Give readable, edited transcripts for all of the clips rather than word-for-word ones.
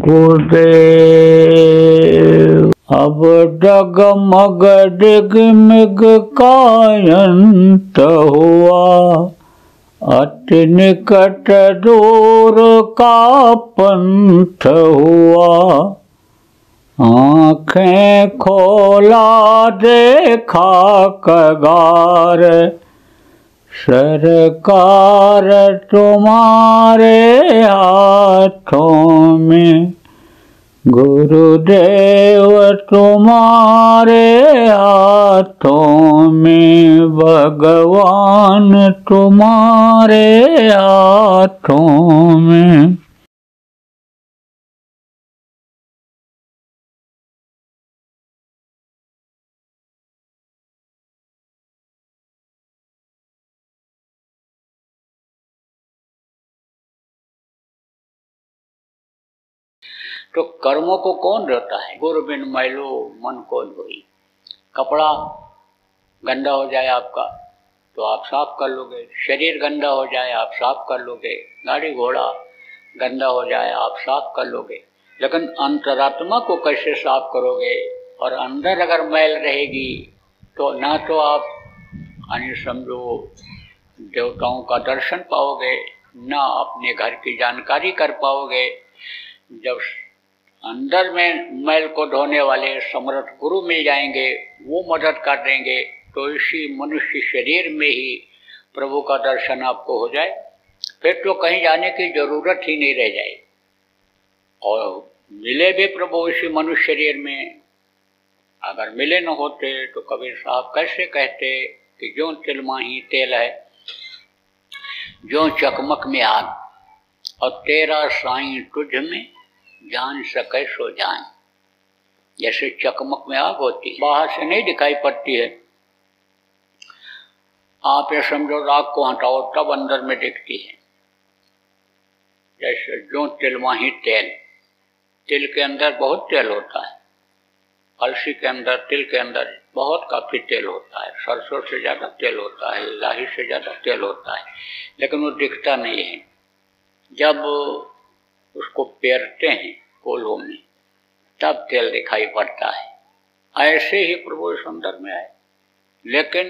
गुरुदेव। अब डगमग डिगमिग कायंत हुआ, अति निकट दूर का पंथ हुआ। आँखें खोला देखा कगार, सरकार तुम्हारे हाथों में, गुरुदेव तुम्हारे हाथों में, भगवान तुम्हारे हाथों में। तो कर्मों को कौन रहता है? गुरु बिन मैलो मन को धोई। कपड़ा गंदा हो जाए आपका तो आप साफ कर लोगे, शरीर गंदा हो जाए आप साफ कर लोगे, गाड़ी घोड़ा गंदा हो जाए आप साफ कर लोगे, लेकिन अंतरात्मा को कैसे साफ करोगे? और अंदर अगर मैल रहेगी तो ना तो आप समझो देवताओं का दर्शन पाओगे, ना अपने घर की जानकारी कर पाओगे। जब अंदर में मैल को धोने वाले समर्थ गुरु मिल जाएंगे, वो मदद कर देंगे, तो इसी मनुष्य शरीर में ही प्रभु का दर्शन आपको हो जाए, फिर तो कहीं जाने की जरूरत ही नहीं रह जाए। और मिले भी प्रभु इसी मनुष्य शरीर में, अगर मिले न होते तो कबीर साहब कैसे कहते कि ज्यों तिल माही तेल है, ज्यों चकमक में आग, और तेरा साईं तुझ में जान सके सो जान। जैसे चकमक में आग होती है, बाहर से नहीं दिखाई पड़ती है, आप ये समझो राख को हटाओ तब अंदर में दिखती है। जैसे जो तिल माही तेल, तिल के अंदर बहुत तेल होता है, अलसी के अंदर, तिल के अंदर बहुत काफी तेल होता है, सरसों से ज्यादा तेल होता है, लाही से ज्यादा तेल होता है, लेकिन वो दिखता नहीं है। जब उसको पेरते हैं कोल्हों में तब तेल दिखाई पड़ता है। ऐसे ही प्रभु सुंदर में है, लेकिन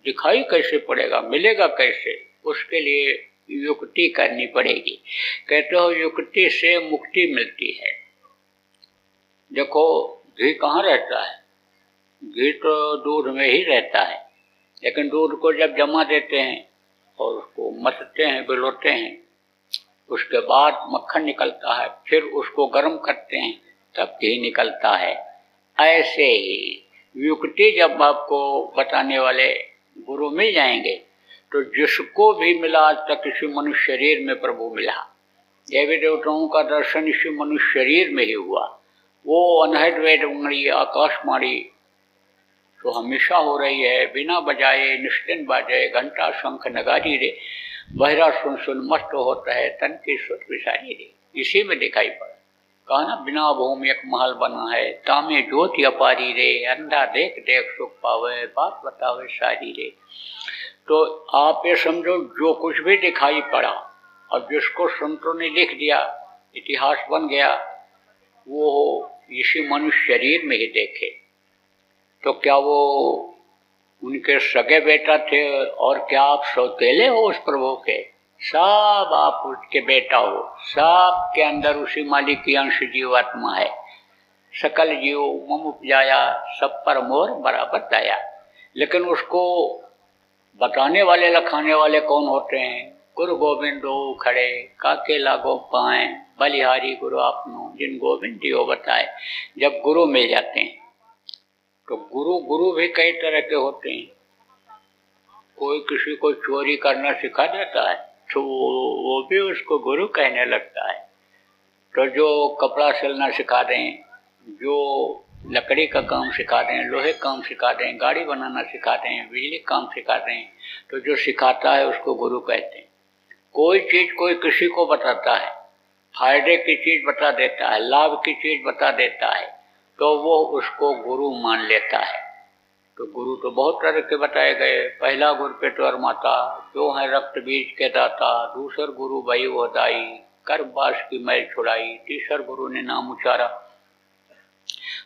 दिखाई कैसे पड़ेगा, मिलेगा कैसे? उसके लिए युक्ति करनी पड़ेगी। कहते हो युक्ति से मुक्ति मिलती है। देखो घी कहाँ रहता है? घी तो दूध में ही रहता है, लेकिन दूध को जब जमा देते हैं और उसको मथते हैं, बिलोते हैं, उसके बाद मक्खन निकलता है, फिर उसको गर्म करते हैं तब घी निकलता है। ऐसे ही युक्ति जब आपको बताने वाले गुरु मिल जाएंगे तो जिसको भी मिला, आज तक इसी मनुष्य शरीर में प्रभु मिला, देवी देवताओं का दर्शन इसी मनुष्य शरीर में ही हुआ। वो अनहद वेदवाणी आकाशवाणी तो हमेशा हो रही है, बिना बजाए निश्चिंत बाजे, घंटा शंख नगारी रे, बहरा सुन सुन मस्त होता है तन की सुत विसारी रे। इसी में दिखाई पड़ा। कहा ना, बिना भूमि एक महल बना है, तामे ज्योति अपारी रे, अंधा देख देख सुख पावे, बात बतावे सारी रे। तो आप ये समझो जो कुछ भी दिखाई पड़ा और जिसको संतों ने लिख दिया, इतिहास बन गया, वो इसी मनुष्य शरीर में ही देखे। तो क्या वो उनके सगे बेटा थे? और क्या आप सौतेले हो उस प्रभु के? सब आप उसके बेटा हो, सब के अंदर उसी मालिक की अंश जीवात्मा है। सकल जीव मम उपजाया, सब पर मोर बराबर दया। लेकिन उसको बताने वाले लखाने वाले कौन होते हैं? गुरु गोविंदो खड़े काके लागो पाए, बलिहारी गुरु आपनो जिन गोविंद दियो बताए। जब गुरु मिल जाते हैं तो गुरु भी कई तरह के होते हैं। कोई किसी को चोरी करना सिखा देता है तो वो भी उसको गुरु कहने लगता है। तो जो कपड़ा सिलना सिखा दें, जो लकड़ी का काम सिखा दें, लोहे काम सिखा दें, गाड़ी बनाना सिखा दें, बिजली काम सिखा दें, तो जो सिखाता है उसको गुरु कहते हैं। कोई चीज कोई किसी को बताता है, फायदे की चीज बता देता है, लाभ की चीज बता देता है, तो वो उसको गुरु मान लेता है। तो गुरु तो बहुत तरह के बताए गए। पहला गुरु पेट और माता, जो है रक्त बीज के दाता, दूसर गुरु भई वो दाई, गर्भवास की मैल छुड़ाई, तीसर गुरु ने नाम उचारा,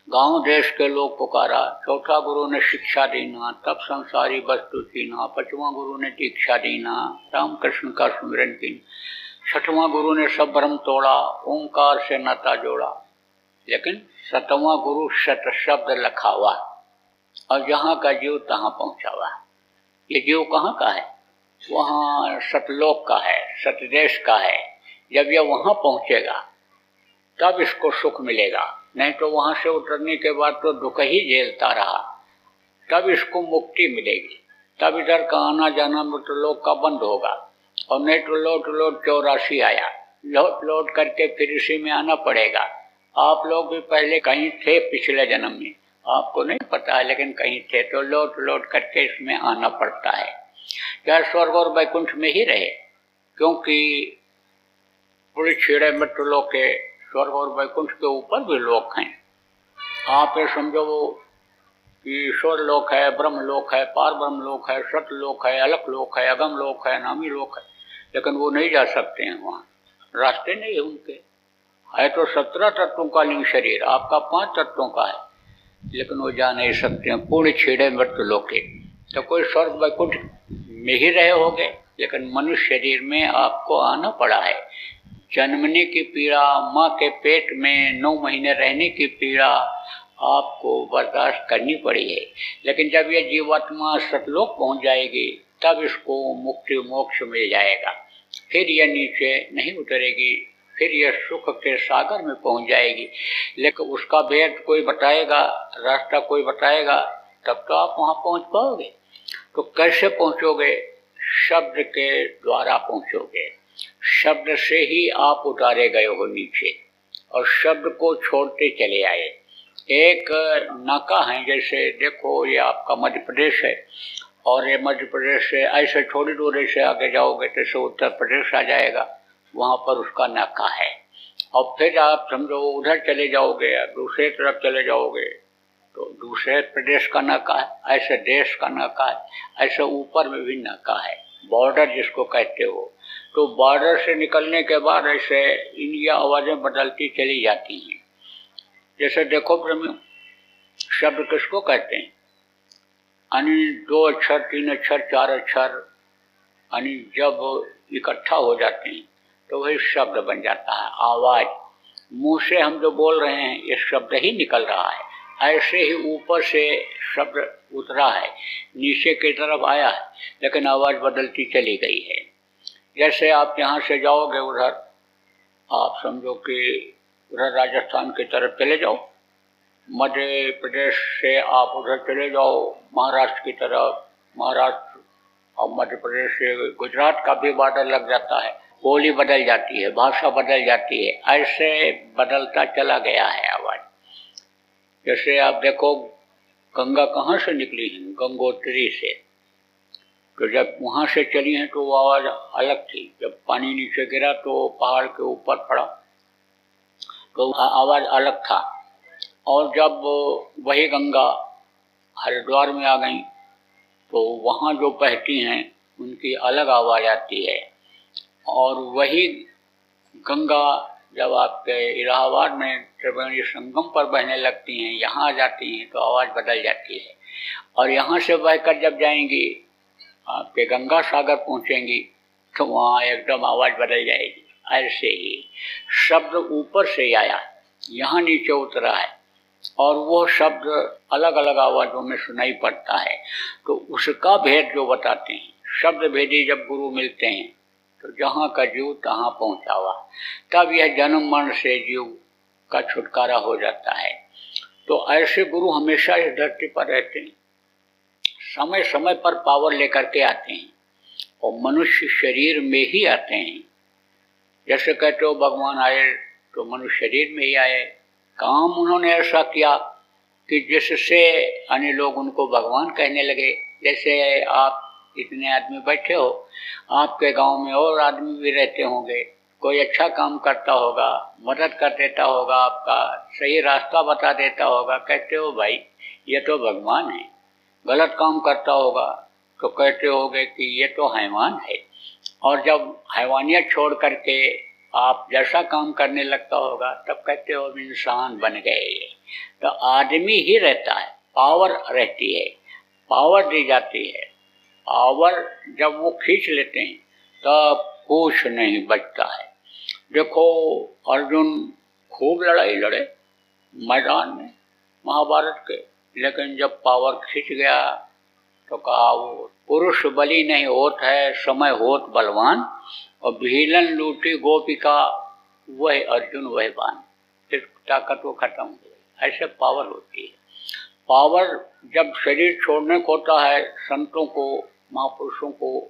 गांव देश के लोग पुकारा, चौथा गुरु ने शिक्षा देना, तब संसारी वस्तु चीना, पांचवा गुरु ने दीक्षा देना, राम कृष्ण का सुमिरन की, छठवां गुरु ने सब भ्रम तोड़ा, ओंकार से नाता जोड़ा। लेकिन सतवां गुरु सत शब्द लखावा, और जहाँ का जीव तहाँ पहुँचावा। ये जीव कहाँ का है? वहाँ सतलोक का है, सतदेश का है। जब यह वहाँ पहुँचेगा तब इसको सुख मिलेगा, नहीं तो वहाँ से उतरने के बाद तो दुख ही झेलता रहा। तब इसको मुक्ति मिलेगी, तब इधर का आना जाना मृतलोक का बंद होगा। और नहीं तो लौट लौट 84 आया, लौट लौट करके फिर इसी में आना पड़ेगा। आप लोग भी पहले कहीं थे पिछले जन्म में, आपको नहीं पता है, लेकिन कहीं थे, तो लौट लौट करके इसमें आना पड़ता है। चाहे स्वर्ग और वैकुंठ में ही रहे, क्योंकि पूरे छेड़े मृतलोक के स्वर्ग और वैकुंठ के ऊपर भी लोक हैं। आप ये समझो कि ईश्वर लोक है, ब्रह्म लोक है, पार ब्रह्म लोक है, सत लोक है, अलक लोक है, अगम लोक है, नामी लोक है, लेकिन वो नहीं जा सकते हैं, वहाँ रास्ते नहीं है उनके। है तो 17 तत्वों का लिंग शरीर, आपका 5 तत्वों का है, लेकिन वो जा नहीं सकते हैं पूर्ण छेड़े मृतलोक के। तो कोई स्वर्ग वैकुंठ में ही रहे होंगे, लेकिन मनुष्य शरीर में आपको आना पड़ा है। जन्मने की पीड़ा, माँ के पेट में 9 महीने रहने की पीड़ा आपको बर्दाश्त करनी पड़ी है। लेकिन जब यह जीवात्मा सतलोक पहुंच जाएगी तब इसको मुक्ति मोक्ष मिल जाएगा। फिर यह नीचे नहीं उतरेगी, फिर यह सुख के सागर में पहुंच जाएगी। लेकिन उसका भेद कोई बताएगा, रास्ता कोई बताएगा, तब तो आप वहां पहुंच पाओगे। तो कैसे पहुंचोगे? शब्द के द्वारा पहुंचोगे। शब्द से ही आप उतारे गए हो नीचे, और शब्द को छोड़ते चले आए। एक नाका है, जैसे देखो ये आपका मध्य प्रदेश है, और ये मध्य प्रदेश से ऐसे थोड़ी दूर से आगे जाओगे तो उत्तर प्रदेश आ जाएगा, वहाँ पर उसका नाका है। और फिर आप समझो उधर चले जाओगे, दूसरे तरफ चले जाओगे तो दूसरे प्रदेश का नाका है, ऐसे देश का नाका है, ऐसे ऊपर में भी नाका है, बॉर्डर जिसको कहते हो। तो बॉर्डर से निकलने के बाद ऐसे इनकी आवाजें बदलती चली जाती हैं। जैसे देखो प्रेमियों, शब्द किसको कहते हैं? यानी 2 अक्षर, 3 अक्षर, 4 अक्षर, यानी जब इकट्ठा हो जाते हैं तो वही शब्द बन जाता है। आवाज मुंह से हम जो बोल रहे हैं ये शब्द ही निकल रहा है। ऐसे ही ऊपर से शब्द उतरा है, नीचे की तरफ आया है, लेकिन आवाज बदलती चली गई है। जैसे आप यहाँ से जाओगे उधर, आप समझो कि उधर राजस्थान की तरफ चले जाओ, मध्य प्रदेश से आप उधर चले जाओ महाराष्ट्र की तरफ, महाराष्ट्र और मध्य प्रदेश से गुजरात का भी बॉर्डर लग जाता है। बोली बदल जाती है, भाषा बदल जाती है, ऐसे बदलता चला गया है आवाज। जैसे आप देखो गंगा कहाँ से निकली है? गंगोत्री से। तो जब वहाँ से चली हैं तो वो आवाज़ अलग थी, जब पानी नीचे गिरा तो पहाड़ के ऊपर पड़ा तो आवाज़ अलग था। और जब वही गंगा हरिद्वार में आ गई तो वहाँ जो बहती हैं उनकी अलग आवाज़ आती है। और वही गंगा जब आपके इलाहाबाद में त्रिवेणी संगम पर बहने लगती हैं, यहाँ आ जाती हैं तो आवाज़ बदल जाती है। और यहाँ से बहकर जब जाएंगी आपके गंगा सागर पहुँचेंगी तो वहाँ एकदम आवाज़ बदल जाएगी। ऐसे ही शब्द ऊपर से आया, यहाँ नीचे उतरा है, और वो शब्द अलग अलग आवाज़ों में सुनाई पड़ता है। तो उसका भेद जो बताते हैं, शब्द भेदी जब गुरु मिलते हैं तो जहाँ का जीव तहाँ पहुँचावा, तब यह जन्म मरण से जीव का छुटकारा हो जाता है। तो ऐसे गुरु हमेशा इस धरती पर रहते हैं, समय समय पर पावर लेकर के आते हैं, और मनुष्य शरीर में ही आते हैं। जैसे कहते हो भगवान आए तो मनुष्य शरीर में ही आए। काम उन्होंने ऐसा किया कि जिससे अन्य लोग उनको भगवान कहने लगे। जैसे आप इतने आदमी बैठे हो, आपके गांव में और आदमी भी रहते होंगे, कोई अच्छा काम करता होगा, मदद कर देता होगा, आपका सही रास्ता बता देता होगा, कहते हो भाई ये तो भगवान है। गलत काम करता होगा तो कहते होगे कि ये तो हैवान है। और जब हैवानियत छोड़ करके आप जैसा काम करने लगता होगा तब कहते हो इंसान बन गए। तो आदमी ही रहता है, पावर रहती है, पावर दी जाती है। पावर जब वो खींच लेते हैं तब कुछ नहीं बचता है। देखो अर्जुन खूब लड़ाई लड़े मैदान में महाभारत के, लेकिन जब पावर खींच गया तो कहा वो पुरुष बलि नहीं होत है, समय होत बलवान, और भीलन लूटी गोपिका वह अर्जुन वह बान, फिर ताकत वो खत्म हो गई। ऐसे पावर होती है। पावर जब शरीर छोड़ने को होता है संतों को, महापुरुषों को,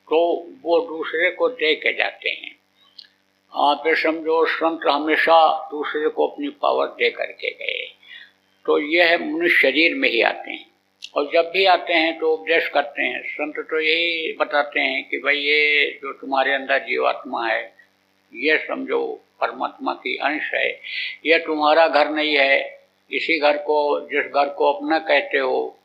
तो वो दूसरे को दे के जाते हैं। आप ये समझो संत हमेशा दूसरे को अपनी पावर दे करके गए। तो यह मनुष्य शरीर में ही आते हैं, और जब भी आते हैं तो उपदेश करते हैं। संत तो यही बताते हैं कि भाई ये जो तुम्हारे अंदर जीवात्मा है ये समझो परमात्मा की अंश है, ये तुम्हारा घर नहीं है। इसी घर को, जिस घर को अपना कहते हो,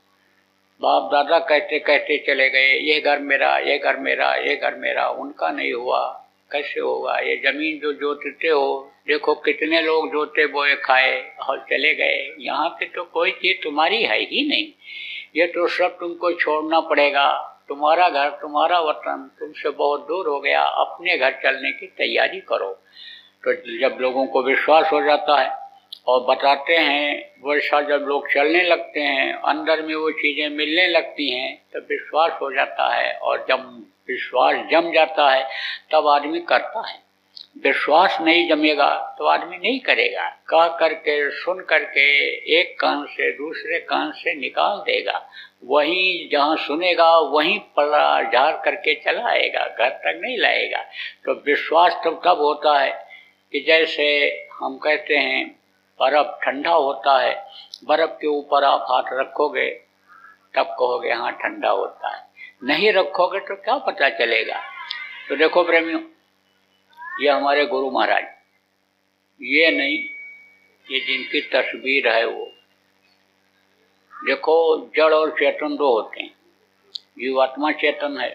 बाप दादा कहते कहते चले गए ये घर मेरा, ये घर मेरा, ये घर मेरा, उनका नहीं हुआ, कैसे होगा? ये जमीन जो जोतते हो, देखो कितने लोग जोते बोए खाए और चले गए, यहाँ पे तो कोई चीज तुम्हारी है ही नहीं। ये तो सब तुमको छोड़ना पड़ेगा। तुम्हारा घर, तुम्हारा वतन तुमसे बहुत दूर हो गया, अपने घर चलने की तैयारी करो। तो जब लोगों को विश्वास हो जाता है और बताते हैं, वैसा जब लोग चलने लगते हैं, अंदर में वो चीजें मिलने लगती हैं, तब विश्वास हो जाता है। और जब विश्वास जम जाता है तब आदमी करता है। विश्वास नहीं जमेगा तो आदमी नहीं करेगा। कह करके, सुन करके एक कान से दूसरे कान से निकाल देगा, वहीं जहाँ सुनेगा वहीं पड़ा झाड़ करके चला आएगा, घर तक नहीं लाएगा। तो विश्वास तब होता है कि जैसे हम कहते हैं बर्फ ठंडा होता है, बर्फ के ऊपर आप हाथ रखोगे तब कहोगे हाँ ठंडा होता है, नहीं रखोगे तो क्या पता चलेगा। तो देखो प्रेमियों, ये हमारे गुरु महाराज, ये नहीं, ये जिनकी तस्वीर है वो देखो, जड़ और चेतन दो होते हैं। जीवात्मा चेतन है,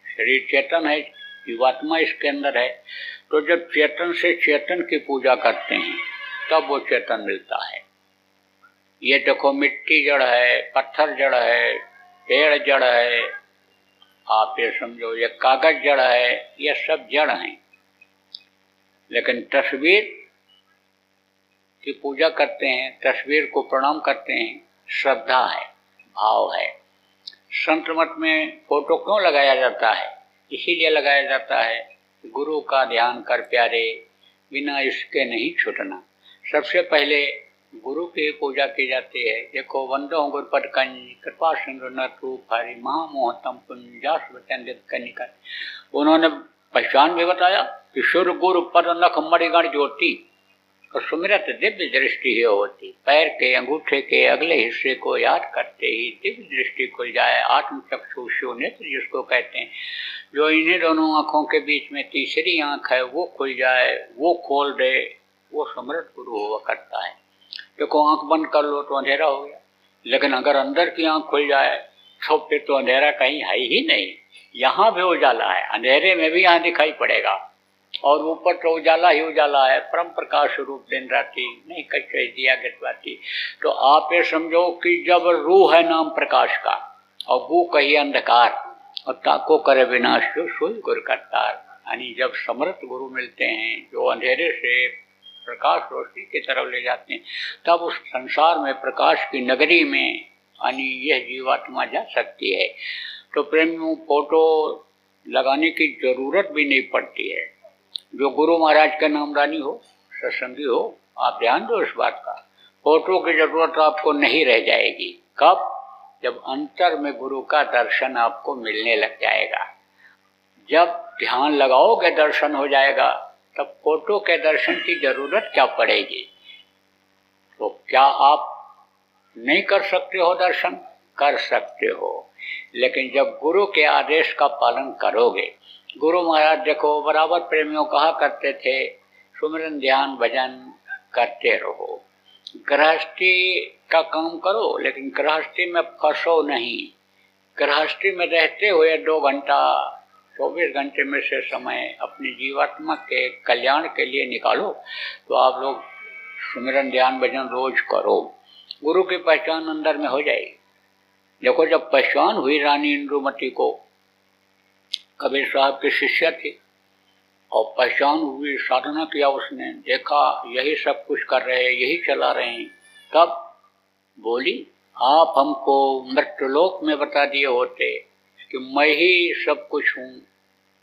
शरीर चेतन है, जीवात्मा इसके अंदर है। तो जब चेतन से चेतन की पूजा करते हैं तब वो चेतन मिलता है। ये देखो मिट्टी जड़ है, पत्थर जड़ है, पेड़ जड़ है, आप ये समझो ये कागज जड़ है, ये सब जड़ हैं। लेकिन तस्वीर की पूजा करते हैं, तस्वीर को प्रणाम करते हैं, श्रद्धा है, भाव है। संत मत में फोटो क्यों लगाया जाता है? इसीलिए लगाया जाता है, गुरु का ध्यान कर प्यारे, बिना इसके नहीं छूटना। सबसे पहले गुरु की पूजा की जाती है। देखो वंदो गुरुपद कंज कृपा सिंधु न रूप हरि महामोहतम पुंजास वचंदित कनिका। उन्होंने पहचान भी बताया कि सुर गुरु पद नख मणिगण ज्योति, और सुमिरत दिव्य दृष्टि ही होती। पैर के अंगूठे के अगले हिस्से को याद करते ही दिव्य दृष्टि खुल जाए। आत्म चक्षुषु नेत्र जिसको कहते हैं, जो इन्हीं दोनों आंखों के बीच में तीसरी आंख है वो खुल जाए, वो खोल दे, वो समृद्ध गुरु हुआ करता है। देखो आंख बंद कर लो तो अंधेरा हो गया, लेकिन अगर अंदर की आंख खुल जाए तो फिर तो अंधेरा कहीं है ही नहीं। यहाँ भी उजाला है, अंधेरे में भी यहाँ दिखाई पड़ेगा, और ऊपर तो उजाला ही उजाला है, परम प्रकाश रूप दिन राती, नहीं कच्चे दिया गतवाती। तो आप ये समझो कि जब रूह है नाम प्रकाश का, और वो कही अंधकार, और ताको करे विनाश जो सोई गुरु करतार। यानी जब समर्थ गुरु मिलते हैं जो अंधेरे से प्रकाश रोशनी की तरफ ले जाते हैं, तब उस संसार में प्रकाश की नगरी में यानी यह जीवात्मा जा सकती है। तो प्रेमियों, फोटो लगाने की जरूरत भी नहीं पड़ती है। जो गुरु महाराज का नामदानी हो, सत्संगी हो, आप ध्यान दो इस बात का, फोटो की जरूरत आपको नहीं रह जाएगी। कब? जब अंतर में गुरु का दर्शन आपको मिलने लग जाएगा। जब ध्यान लगाओगे दर्शन हो जाएगा, तब फोटो के दर्शन की जरूरत क्या पड़ेगी? तो क्या आप नहीं कर सकते हो दर्शन? कर सकते हो, लेकिन जब गुरु के आदेश का पालन करोगे। गुरु महाराज देखो बराबर प्रेमियों कहा करते थे, सुमिरन ध्यान भजन करते रहो, गृहस्थी का काम करो, लेकिन गृहस्थी में फंसो नहीं। गृहस्थी में रहते हुए 2 घंटा 24 घंटे में से समय अपनी जीवात्मा के कल्याण के लिए निकालो, तो आप लोग सुमिरन ध्यान भजन रोज करो, गुरु की पहचान अंदर में हो जाएगी। देखो, जब पहचान हुई रानी इंदुमती को, कबीर साहब की शिष्य थी, और पहचान हुई, साधना किया उसने, देखा यही सब कुछ कर रहे हैं, यही चला रहे हैं, तब बोली, आप हमको मृत्युलोक में बता दिए होते कि मैं ही सब कुछ हूँ,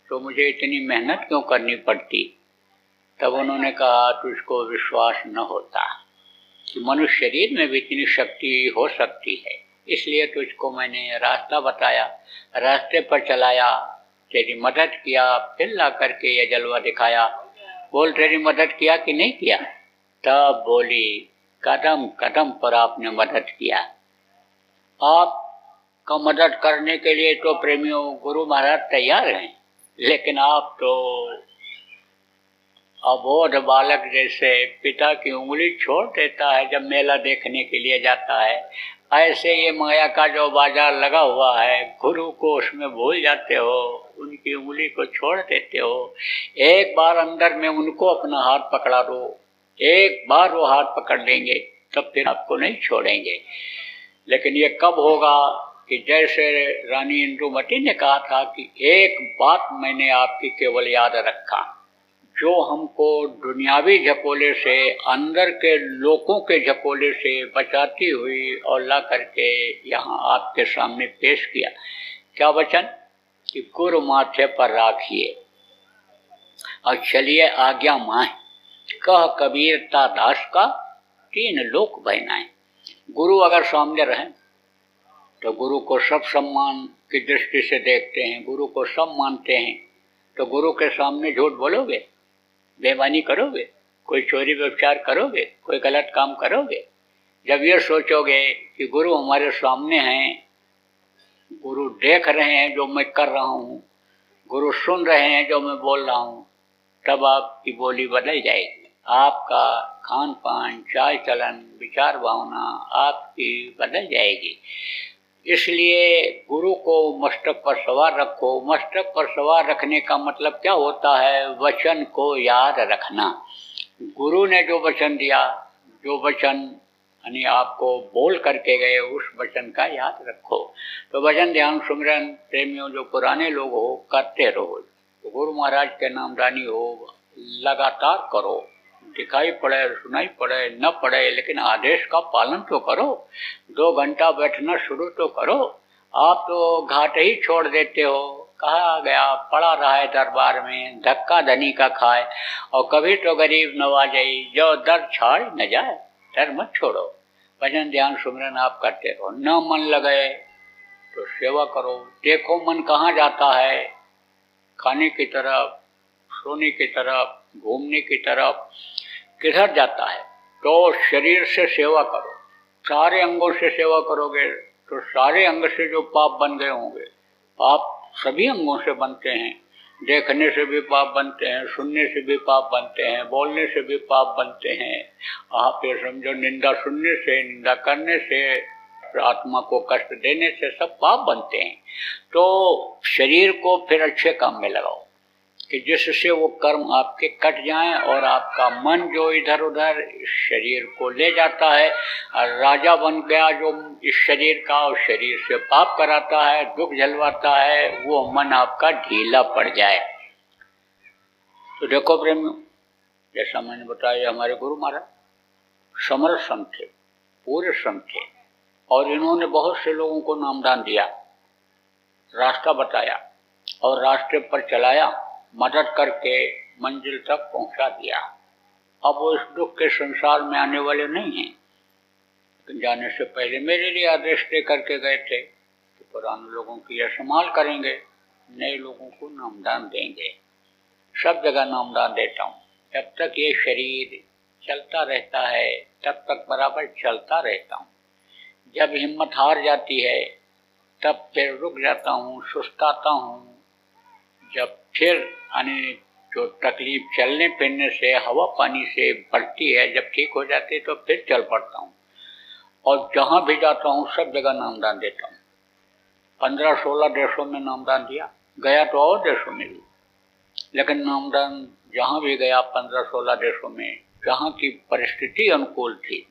तो मुझे इतनी मेहनत क्यों करनी पड़ती। तब उन्होंने कहा, तुझको विश्वास न होता कि मनुष्य शरीर में भी इतनी शक्ति हो सकती है, इसलिए तुझको मैंने रास्ता बताया, रास्ते पर चलाया, तेरी मदद किया, फिर ला करके ये जलवा दिखाया। बोल, तेरी मदद किया कि नहीं किया? तब बोली, कदम कदम पर आपने मदद किया। आपका मदद करने के लिए तो प्रेमियों गुरु महाराज तैयार हैं, लेकिन आप तो अबोध बालक जैसे पिता की उंगली छोड़ देता है जब मेला देखने के लिए जाता है, ऐसे ये माया का जो बाजार लगा हुआ है, गुरु को उसमें भूल जाते हो, उनकी उंगली को छोड़ देते हो। एक बार अंदर में उनको अपना हाथ पकड़ा दो, एक बार वो हाथ पकड़ लेंगे तब फिर आपको नहीं छोड़ेंगे। लेकिन ये कब होगा कि जैसे रानी इंदुमती ने कहा था कि एक बात मैंने आपकी केवल याद रखा, जो हमको दुनियावी झकोले से, अंदर के लोगों के झकोले से बचाती हुई और ला करके यहाँ आपके सामने पेश किया। क्या वचन? कि गुरु माथे पर राखिए और चलिए आज्ञा माए, कह कबीरता दास का 3 लोक बहनाएं। गुरु अगर सामने रहें तो गुरु को सब सम्मान की दृष्टि से देखते हैं, गुरु को सब मानते हैं, तो गुरु के सामने झूठ बोलोगे, बेईमानी करोगे, कोई चोरी व्यभिचार करोगे, कोई गलत काम करोगे? जब ये सोचोगे कि गुरु हमारे सामने हैं, गुरु देख रहे हैं जो मैं कर रहा हूँ, गुरु सुन रहे हैं जो मैं बोल रहा हूँ, तब आपकी बोली बदल जाएगी, आपका खान पान, चाल चलन, विचार भावना आपकी बदल जाएगी। इसलिए गुरु को मस्तक पर सवार रखो। मस्तक पर सवार रखने का मतलब क्या होता है? वचन को याद रखना। गुरु ने जो वचन दिया, जो वचन यानी आपको बोल करके गए, उस वचन का याद रखो। तो भजन ध्यान सुमिरन प्रेमियों जो पुराने लोग हो, करते रहो। तो गुरु महाराज के नामदानी हो, लगातार करो, दिखाई पड़े सुनाई पड़े न पड़े, लेकिन आदेश का पालन तो करो। 2 घंटा बैठना शुरू तो करो। आप तो घाट ही छोड़ देते हो, कहा गया पड़ा रहा है दरबार में, धक्का धनी का खाए, और कभी तो गरीब नवाजाई, जो दर छाड़ न जाए, डर मत छोड़ो। भजन ध्यान सुमिरन आप करते रहो। न मन लगे तो सेवा करो। देखो मन कहाँ जाता है, खाने की तरफ, सोने की तरफ, घूमने की तरफ, किधर जाता है? तो शरीर से सेवा करो, सारे अंगों से सेवा करोगे तो सारे अंग से जो पाप बन गए होंगे, पाप सभी अंगों से बनते हैं। देखने से भी पाप बनते हैं, सुनने से भी पाप बनते हैं, बोलने से भी पाप बनते हैं। आप ये समझो, निंदा सुनने से, निंदा करने से, आत्मा को कष्ट देने से सब पाप बनते हैं। तो शरीर को फिर अच्छे काम में लगाओ कि जिससे वो कर्म आपके कट जाएं और आपका मन जो इधर उधर शरीर को ले जाता है, राजा बन गया जो इस शरीर का, और शरीर से पाप कराता है, दुख झलवाता है, वो मन आपका ढीला पड़ जाए। तो देखो प्रेमियों, जैसा मैंने बताया, हमारे गुरु महाराज समर्थ संत थे, पूरे संत थे, और इन्होंने बहुत से लोगों को नामदान दिया, रास्ता बताया और रास्ते पर चलाया, मदद करके मंजिल तक पहुंचा दिया। अब वो इस दुख के संसार में आने वाले नहीं हैं, लेकिन जाने से पहले मेरे लिए आदेश दे करके गए थे कि पुराने लोगों की यह संभाल करेंगे, नए लोगों को नामदान देंगे। सब जगह नामदान देता हूँ। जब तक ये शरीर चलता रहता है तब तक बराबर चलता रहता हूँ। जब हिम्मत हार जाती है तब फिर रुक जाता हूँ, सुस्ताता हूँ। जब फिर यानी जो तकलीफ चलने फिरने से, हवा पानी से बढ़ती है, जब ठीक हो जाती है तो फिर चल पड़ता हूँ। और जहाँ भी जाता हूँ सब जगह नामदान देता हूँ। 15-16 देशों में नामदान दिया, गया तो और देशों में भी, लेकिन नामदान जहाँ भी गया 15-16 देशों में, जहाँ की परिस्थिति अनुकूल थी,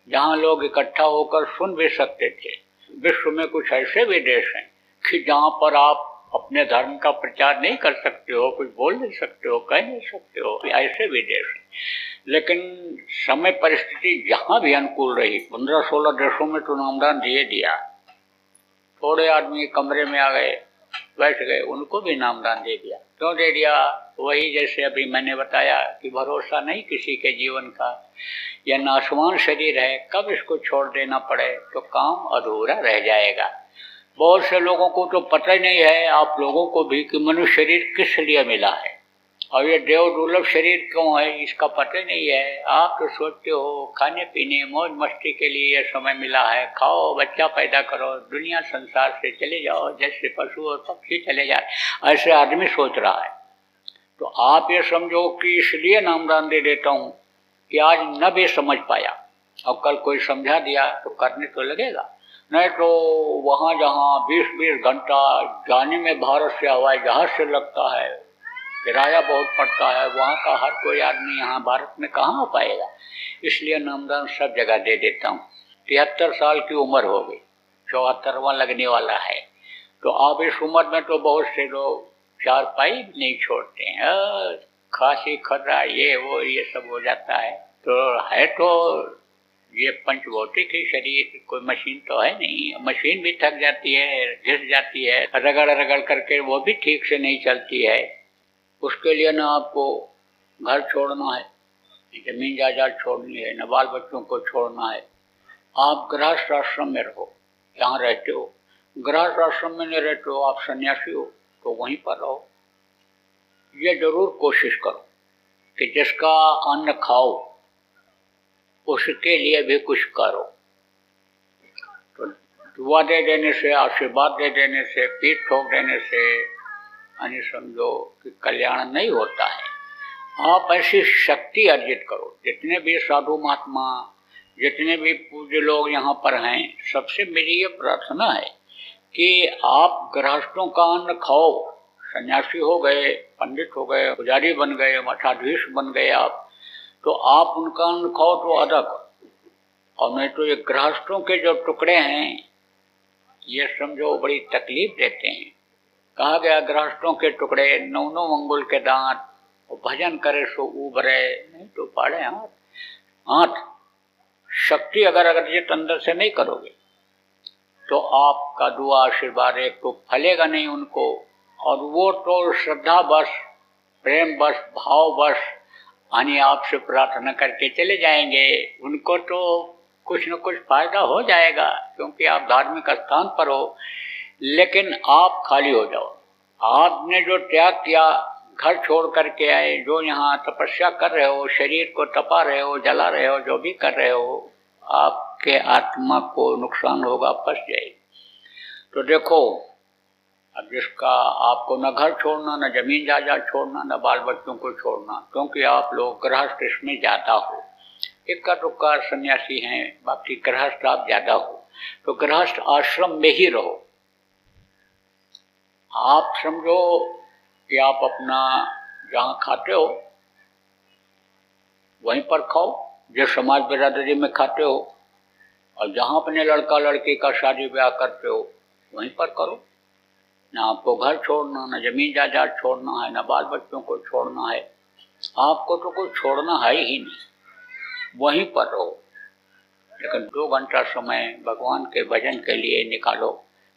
जहाँ लोग इकट्ठा होकर सुन भी सकते थे। विश्व में कुछ ऐसे भी देश हैं कि जहाँ पर आप अपने धर्म का प्रचार नहीं कर सकते हो, कुछ बोल नहीं सकते हो, कह नहीं सकते हो, ऐसे भी देश हैं। लेकिन समय परिस्थिति जहाँ भी अनुकूल रही, 15-16 देशों में तो नामदान दिए दिया। थोड़े आदमी कमरे में आ गए, बैठ गए, उनको भी नामदान दे दिया। क्यों दे दिया? वही जैसे अभी मैंने बताया कि भरोसा नहीं किसी के जीवन का, यह नाशवान शरीर है, कब इसको छोड़ देना पड़े तो काम अधूरा रह जाएगा। बहुत से लोगों को तो पता ही नहीं है, आप लोगों को भी, कि मनुष्य शरीर किस लिए मिला है और ये देव दुर्लभ शरीर क्यों है, इसका पता ही नहीं है। आप तो सोचते हो खाने पीने मौज मस्ती के लिए यह समय मिला है, खाओ, बच्चा पैदा करो, दुनिया संसार से चले जाओ, जैसे पशु और पक्षी चले जाए, ऐसे आदमी सोच रहा है। तो आप ये समझो कि इसलिए नामदान दे देता हूँ कि आज न भी समझ पाया और कल कोई समझा दिया तो करने तो लगेगा, नहीं तो वहाँ जहाँ 20-20 घंटा जाने में भारत से हवाई जहाज से लगता है, किराया बहुत पड़ता है, वहाँ का हर कोई आदमी यहाँ भारत में कहाँ आ पाएगा। इसलिए नामदान सब जगह दे देता हूँ। 73 साल की उम्र हो गई, 74वां लगने वाला है। तो आप इस उम्र में तो बहुत से लोग चारपाई भी नहीं छोड़ते हैं, खांसी खर्रा ये वो ये सब हो जाता है। तो ये पंचभौतिक ही शरीर, कोई मशीन तो है नहीं। मशीन भी थक जाती है, घिस जाती है, रगड़ रगड़ करके वो भी ठीक से नहीं चलती है। उसके लिए ना आपको घर छोड़ना है, जमीन जायदाद छोड़नी है, न बाल बच्चों को छोड़ना है। आप गृहस्थ आश्रम में रहो, जहाँ रहते हो। गृहस्थ आश्रम में नहीं रहते हो, आप सन्यासी हो, तो वहीं पर रहो। ये जरूर कोशिश करो कि जिसका अन्न खाओ उसके लिए भी कुछ करो। तो दुआ दे देने से, आशीर्वाद दे देने से, पीठ ठोक देने से यानी समझो कि कल्याण नहीं होता है। आप ऐसी शक्ति अर्जित करो। जितने भी साधु महात्मा, जितने भी पूज्य लोग यहाँ पर हैं, सबसे मेरी ये प्रार्थना है कि आप गृहस्थों का अन्न खाओ। सन्यासी हो गए, पंडित हो गए, पुजारी बन गए, मठाधीश बन गए आप, तो आप उनका अन्न खाओ तो अदा करो। और नहीं तो ये गृहस्थों के जो टुकड़े हैं, ये समझो बड़ी तकलीफ देते हैं। कहा गया गृहस्थों के टुकड़े 9 अंगुल के दांत, भजन करे सो उबरे, नहीं तो पाड़े हाथ। शक्ति अगर अर्जित अंदर से नहीं करोगे तो आपका दुआ आशीर्वाद एक तो फलेगा नहीं उनको, और वो तो श्रद्धा बस, प्रेम बस, भाव बस यानी आपसे प्रार्थना करके चले जाएंगे। उनको तो कुछ न कुछ फायदा हो जाएगा क्योंकि आप धार्मिक स्थान पर हो, लेकिन आप खाली हो जाओ। आपने जो त्याग किया, घर छोड़ करके आए, जो यहाँ तपस्या कर रहे हो, शरीर को तपा रहे हो, जला रहे हो, जो भी कर रहे हो, आपके आत्मा को नुकसान होगा, फंस जाएगी। तो देखो, अब जिसका आपको न घर छोड़ना, न जमीन जायदाद छोड़ना, न बाल बच्चों को छोड़ना, क्योंकि आप लोग गृहस्थ इसमें ज्यादा हो। इक्का दुक्का सन्यासी हैं, बाकी गृहस्थ आप ज्यादा हो, तो गृहस्थ आश्रम में ही रहो। आप समझो कि आप अपना जहाँ खाते हो वहीं पर खाओ, जो समाज बिरादरी में खाते हो, और जहाँ अपने लड़का लड़की का शादी ब्याह करते हो वहीं पर करो। ना आपको घर छोड़ना, ना जमीन जायदाद छोड़ना है, ना बाल बच्चों को छोड़ना है। आपको तो कुछ छोड़ना है ही नहीं, वहीं पर रहो। लेकिन 2 घंटा समय भगवान के भजन के लिए निकालो।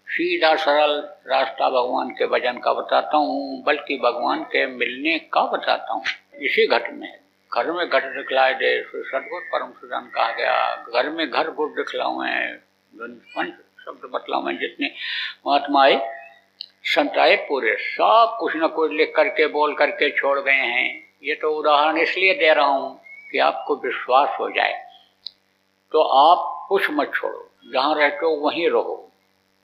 सीधा सरल रास्ता भगवान के भजन का बताता हूँ, बल्कि भगवान के मिलने का बताता हूँ। इसी घट में, घर में घट दिखलाए दे, सदगुरु परम सुजान कहा गया। घर में घर गुरु दिखलावे, पंच शब्द बतलावे। जितने महात्मा आए, संत आए, पूरे सब कुछ न कुछ लिख करके बोल करके छोड़ गए हैं। ये तो उदाहरण इसलिए दे रहा हूँ कि आपको विश्वास हो जाए। तो आप कुछ मत छोड़ो, जहाँ रहते हो वहीं रहो।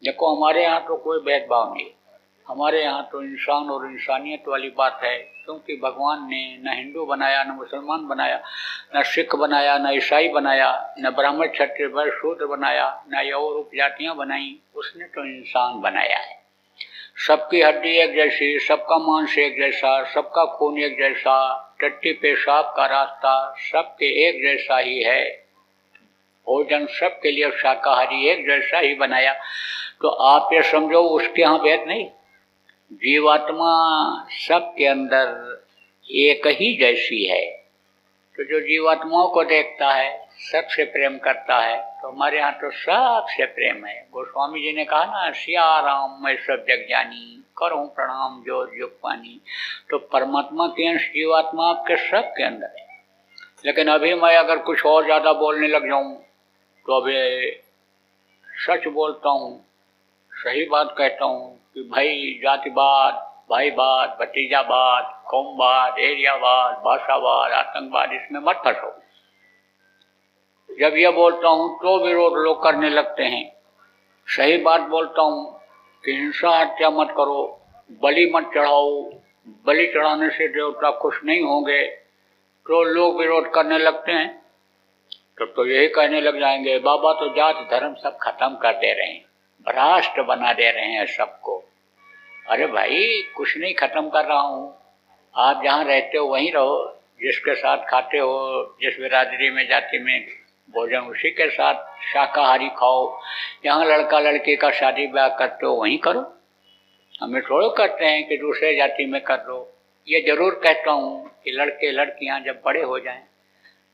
देखो, हमारे यहाँ तो कोई भेदभाव नहीं, हमारे यहाँ तो इंसान और इंसानियत वाली बात है। क्योंकि भगवान ने न हिंदू बनाया, न मुसलमान बनाया, न सिख बनाया, न ईसाई बनाया, न ब्राह्मण क्षत्रिय वैश्य शूद्र बनाया, न ये और उपजातियाँ बनाई। उसने तो इंसान बनाया है। सबकी हड्डी एक जैसी, सबका मांस एक जैसा, सबका खून एक जैसा, टट्टी पेशाब का रास्ता सबके एक जैसा ही है, भोजन सबके लिए शाकाहारी एक जैसा ही बनाया। तो आप ये समझो उसके यहाँ भेद नहीं, जीवात्मा सबके अंदर एक ही जैसी है। तो जो जीवात्माओं को देखता है, सबसे प्रेम करता है, तो हमारे यहाँ तो सबसे प्रेम है। गोस्वामी जी ने कहा ना, सिया राम मैं सब जग जानी, करूं प्रणाम जो युग पानी। तो परमात्मा के अंश जीवात्मा आपके सबके अंदर है। लेकिन अभी मैं अगर कुछ और ज्यादा बोलने लग जाऊं तो अभी सच बोलता हूँ, सही बात कहता हूँ कि भाई जातिवाद, भाईवाद, भतीजावाद, कौमवाद, एरियावाद, भाषावाद, आतंकवाद, इसमें मत फंसो। जब यह बोलता हूँ तो विरोध लोग करने लगते हैं। सही बात बोलता हूँ कि हिंसा हत्या मत करो, बलि मत चढ़ाओ, बलि चढ़ाने से देवता खुश नहीं होंगे, तो लोग विरोध करने लगते हैं। तो यही कहने लग जाएंगे बाबा तो जात धर्म सब खत्म कर दे रहे हैं, भ्रष्ट बना दे रहे हैं सबको। अरे भाई कुछ नहीं खत्म कर रहा हूँ, आप जहाँ रहते हो वहीं रहो, जिसके साथ खाते हो, जिस बिरादरी में जाति में भोजन उसी के साथ शाकाहारी खाओ। यहाँ लड़का लड़की का शादी ब्याह करते हो वहीं करो, हमें थोड़ा कहते हैं कि दूसरे जाति में कर लो। ये जरूर कहता हूँ कि लड़के लड़कियाँ जब बड़े हो जाएं,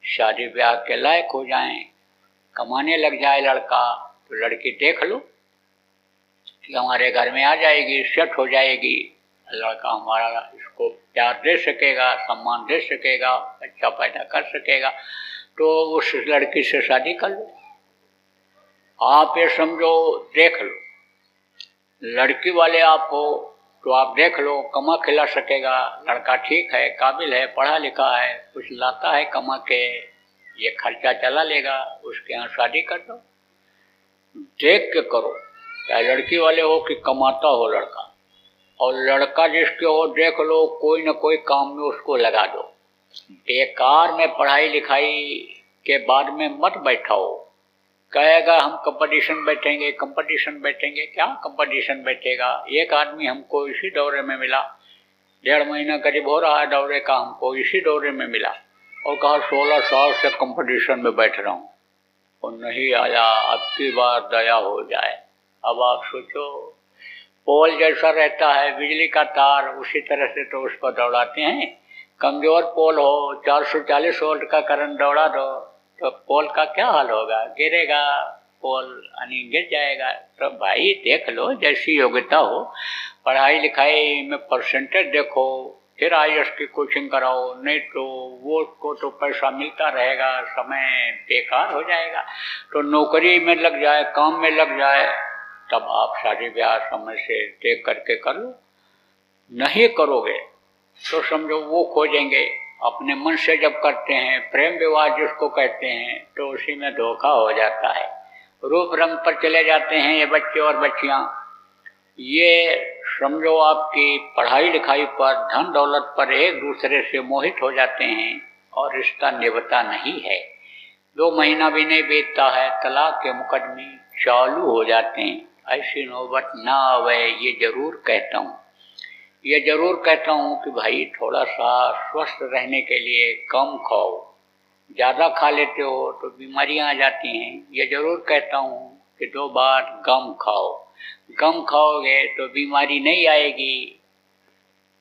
शादी ब्याह के लायक हो जाएं, कमाने लग जाए लड़का, तो लड़की देख लो कि हमारे घर में आ जाएगी, सेट हो जाएगी, लड़का हमारा इसको प्यार दे सकेगा, सम्मान दे सकेगा, बच्चा पैदा कर सकेगा, तो उस लड़की से शादी कर लो। आप ये समझो, देख लो, लड़की वाले आप हो तो आप देख लो, कमा खिला सकेगा, लड़का ठीक है, काबिल है, पढ़ा लिखा है, कुछ लाता है कमा के, ये खर्चा चला लेगा, उसके यहाँ शादी कर दो। देख के करो, चाहे लड़की वाले हो कि कमाता हो लड़का, और लड़का जिसके हो देख लो, कोई न कोई काम में उसको लगा दो। बेकार में पढ़ाई लिखाई के बाद में मत बैठाओ। कहेगा हम कंपटीशन बैठेंगे, कंपटीशन बैठेंगे, क्या कंपटीशन बैठेगा? एक आदमी हमको इसी दौरे में मिला, 1.5 महीना करीब हो रहा है दौरे का, हमको इसी दौरे में मिला और कहा 16 साल से कंपटीशन में बैठ रहा हूँ और नहीं आया, अब की बार दया हो जाए। अब आप सोचो, पोल जैसा रहता है बिजली का तार, उसी तरह से तो उस पर दौड़ाते हैं। कमजोर पोल हो, 440 वोल्ट का करंट दौड़ा दो तो पोल का क्या हाल होगा? गिरेगा पोल, यानी गिर जाएगा। तो भाई देख लो, जैसी योग्यता हो, पढ़ाई लिखाई में परसेंटेज देखो, फिर IAS की कोचिंग कराओ, नहीं तो वो को तो पैसा मिलता रहेगा, समय बेकार हो जाएगा। तो नौकरी में लग जाए, काम में लग जाए, तब आप शादी ब्याह समय से देख करके कर लो। नहीं करोगे तो समझो वो खोजेंगे। अपने मन से जब करते हैं, प्रेम विवाह जिसको कहते हैं, तो उसी में धोखा हो जाता है। रूप रंग पर चले जाते हैं ये बच्चे और बच्चियां। ये समझो आपकी पढ़ाई लिखाई पर, धन दौलत पर एक दूसरे से मोहित हो जाते हैं और रिश्ता निभता नहीं है। 2 महीना भी नहीं बीतता है, तलाक के मुकदमे चालू हो जाते हैं। ऐसी नौबत ना आवे, ये जरूर कहता हूँ। ये जरूर कहता हूँ कि भाई थोड़ा सा स्वस्थ रहने के लिए कम खाओ, ज़्यादा खा लेते हो तो बीमारियां आ जाती हैं। ये जरूर कहता हूँ कि 2 बार कम खाओ, कम खाओगे तो बीमारी नहीं आएगी।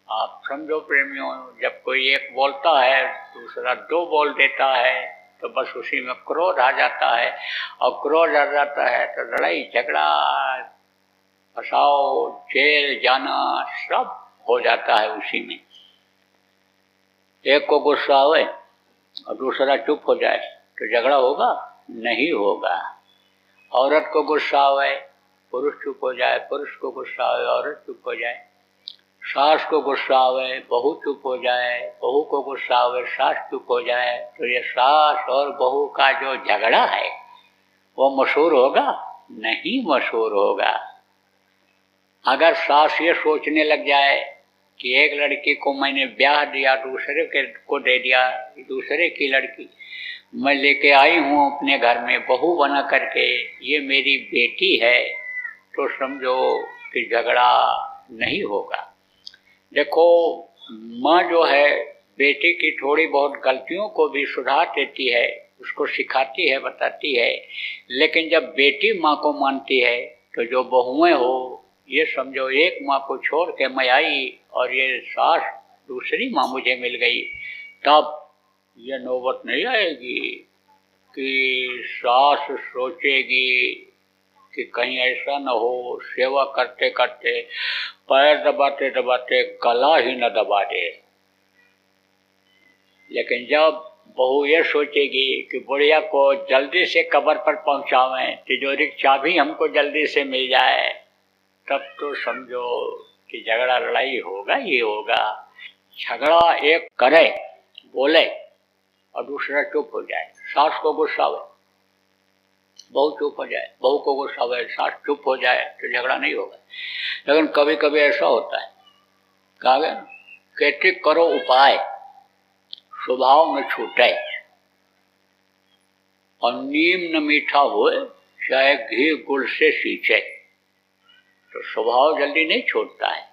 आप समझो प्रेमियों, जब कोई एक बोलता है दूसरा 2 बोल देता है तो बस उसी में क्रोध आ जाता है, और क्रोध आ जाता है तो लड़ाई झगड़ा, फसाओ, जेल जाना सब हो जाता है उसी में। एक को गुस्सा आए और दूसरा चुप हो जाए तो झगड़ा होगा? नहीं होगा। औरत को गुस्सा आए, पुरुष चुप हो जाए, पुरुष को गुस्सा आए, औरत चुप हो जाए। सास को गुस्सा आए, बहू चुप हो जाए, बहू को गुस्सा आए, सास चुप हो जाए, तो ये सास और बहू का जो झगड़ा है वो मशहूर होगा? नहीं मशहूर होगा। अगर सास ये सोचने लग जाए कि एक लड़की को मैंने ब्याह दिया, दूसरे को दे दिया, दूसरे की लड़की मैं लेके आई हूँ अपने घर में बहू बना करके, ये मेरी बेटी है, तो समझो कि झगड़ा नहीं होगा। देखो, माँ जो है बेटी की थोड़ी बहुत गलतियों को भी सुधार देती है, उसको सिखाती है, बताती है, लेकिन जब बेटी माँ को मानती है तो जो बहुएं हो, ये समझो एक माँ को छोड़ के मैं आई और ये सास दूसरी माँ मुझे मिल गई, तब ये नौबत नहीं आएगी कि सास सोचेगी कि कहीं ऐसा न हो सेवा करते करते पैर दबाते दबाते गला ही न दबा दे। लेकिन जब बहू ये सोचेगी कि बुढ़िया को जल्दी से कब्र पर पहुंचावें, तिजोरी की चाबी हमको जल्दी से मिल जाए, तब तो समझो कि झगड़ा लड़ाई होगा ही होगा। झगड़ा एक करे, बोले और दूसरा चुप हो जाए, सास को गुस्सा हो, बहू चुप हो जाए, बहू को गुस्सा हो, सास चुप हो जाए, तो झगड़ा नहीं होगा। लेकिन कभी कभी ऐसा होता है, कहा गया कहते करो उपाय स्वभाव न छूटे, और नीम न मीठा होए चाहे घी गुड़ से सींचे। तो स्वभाव जल्दी नहीं छूटता है।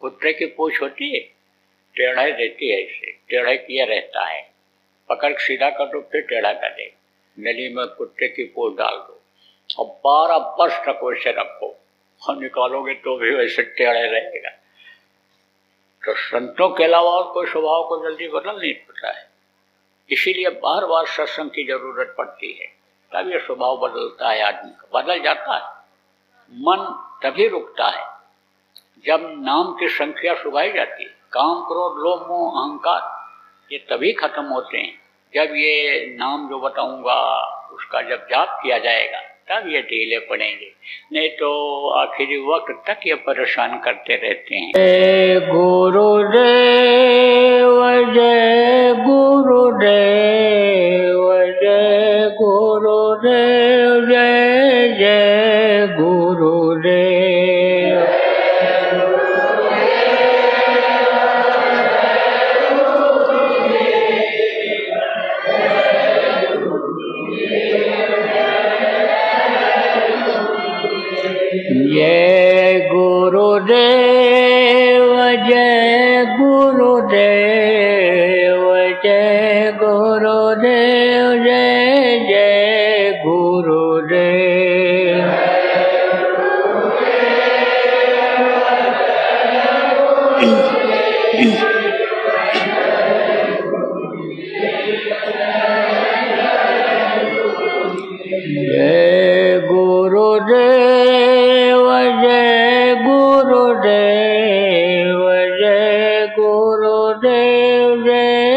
कुत्ते की पूंछ होती है, टेढ़ा देती है, इसे टेढ़ा किया रहता है, पकड़ सीधा कर दो फिर टेढ़ा कर दे। नली में कुत्ते की पूंछ डाल दो और 12 वर्ष तक वैसे रखो और निकालोगे तो भी वैसे टेढ़ा रहेगा। तो संतों के अलावा और कोई स्वभाव को जल्दी बदल नहीं पड़ता है, इसीलिए बार बार सत्संग की जरूरत पड़ती है, तब ये स्वभाव बदलता है, आदमी का बदल जाता है। मन तभी रुकता है जब नाम की संख्या सुभाई जाती है। काम क्रोध लोभ मोह अहंकार ये तभी खत्म होते हैं जब ये नाम जो बताऊंगा उसका जब जाप किया जाएगा, तब ये ढीले पड़ेंगे, नहीं तो आखिरी वक्त तक ये परेशान करते रहते हैं। जय गुरुदेव, जय गुरुदेव, जय गुरुदेव, जय जय गुरुदेव। जय गुरुदेव, जय गुरुदेव, जय गुरुदेव, जय जय गुरुदेव। जय गुरुदेव, जय गुरुदेव, जय गुरुदेव, जय